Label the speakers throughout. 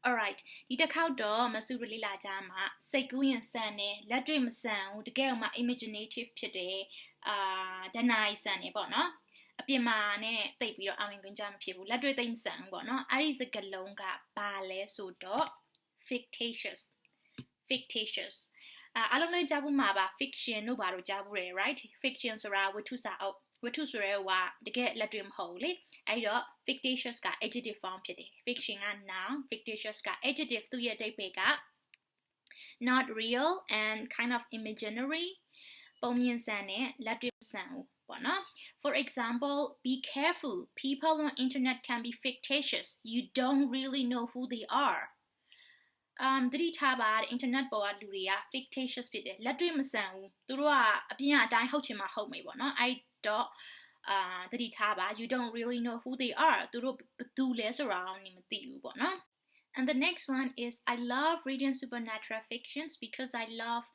Speaker 1: Alright, ဒီတစ်ခေါက်တော့မစုရလေးလာကြမှာစိတ်ကူးရင်ဆန်တယ်လက်တွေ့မဆန်ဘူးတကယ်မှ imaginative ဖြစ်တယ်ဒဏ္ဍာရီဆန်တယ်ပေါ့နော်အပြင်မှာနဲ့တိတ်ပြီးတော့အဝင်ခွင့်ကြမဖြစ်ဘူးလက်တွေ့သိမ့်ဆန်ဘူးပေါ့နော်အဲ့ဒီစကားလုံးကဘာလဲဆိုတော့ fictitious အားလုံးလည်းကြားဖို့မှာပါ fiction တို့ဘာလို့ကြားဖို့ရယ် right fiction ဆိုတာဝတ္ထုစာအုပ်ဝတ္ထုဆိုရဲဟိုကတကယ်လက်တွေ့မဟုတ်ဘူးလေအဲ့တော့ fictitious က adjective form ဖြစ်တယ် fiction က noun fictitious က adjective သူ့ရဲ့အဓိပ္ပာယ်က not real and kind of imaginary ပုံမြင်ဆန်နဲ့လက်တွေ့မဆန်ဘူးပေါ့နော် for example be careful people on internet can be fictitious you don't really know who they are တတိထားပါ internet ပေါ်ကလူတွေက fictitious ဖြစ်တယ်လက်တွေ့မဆန်ဘူးသူတို့ကအပြင်အတိုင်းဟုတ်ချင်မှဟုတ်မယ်ပေါ့နော်အဲ့တော့တတိထားပါ you don't really know who they are သူတို့ဘယ်သူလဲဆိုတာကိုနေမသိဘူးပေါ့နော် and the next one is I love reading supernatural fictions because I love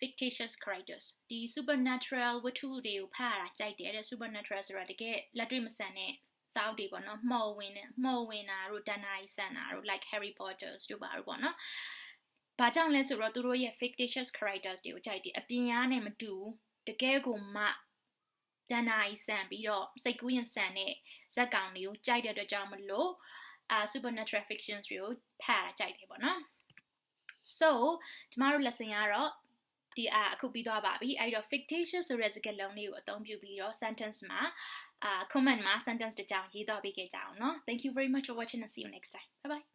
Speaker 1: fictitious characters ဒီ supernatural ဝတ္ထုတွေကိုဖတ်ရတာကြိုက်တယ်တဲ့ supernatural ဆိုတာတကယ်လက်တွေ့မဆန်တဲ့စာအုပ်တွေပေါ့နော်မှော်ဝင်တာတို့ဒဏ္ဍာရီဆန်တာတို့ like Harry Potter တို့ပါတော့ပေါ့နော်ဘာကြောင့်လဲဆိုတော့သူတို့ရဲ့ fictitious characters တွေကိုကြိုက်တယ်အပြင်အားနဲ့မတူတကယ်ကိုမှဒဏ္ဍာရီဆန်ပြီးတော့စိတ်ကူးရင်ဆန်တဲ့ဇာတ်ကောင်တွေကိုကြိုက်တဲ့အတွက်ကြောင့်မလို့supernatural fictions တွေကိုဖတ်ရတာကြိုက်တယ်ပေါ့နော် so ကျမတို့ lesson ကတော့ဒီအခုပြီးသွားပါပြီအဲ့တော့ fictitious ဆိုတဲ့စကားလုံးလေးကိုအသုံးပြုပြီးတော့ sentence မှာcomment မှာ sentence တစ်ကြောင်းရေးတော့ပေးခဲ့ကြအောင်เนาะ thank you very much for watching and see you next time bye bye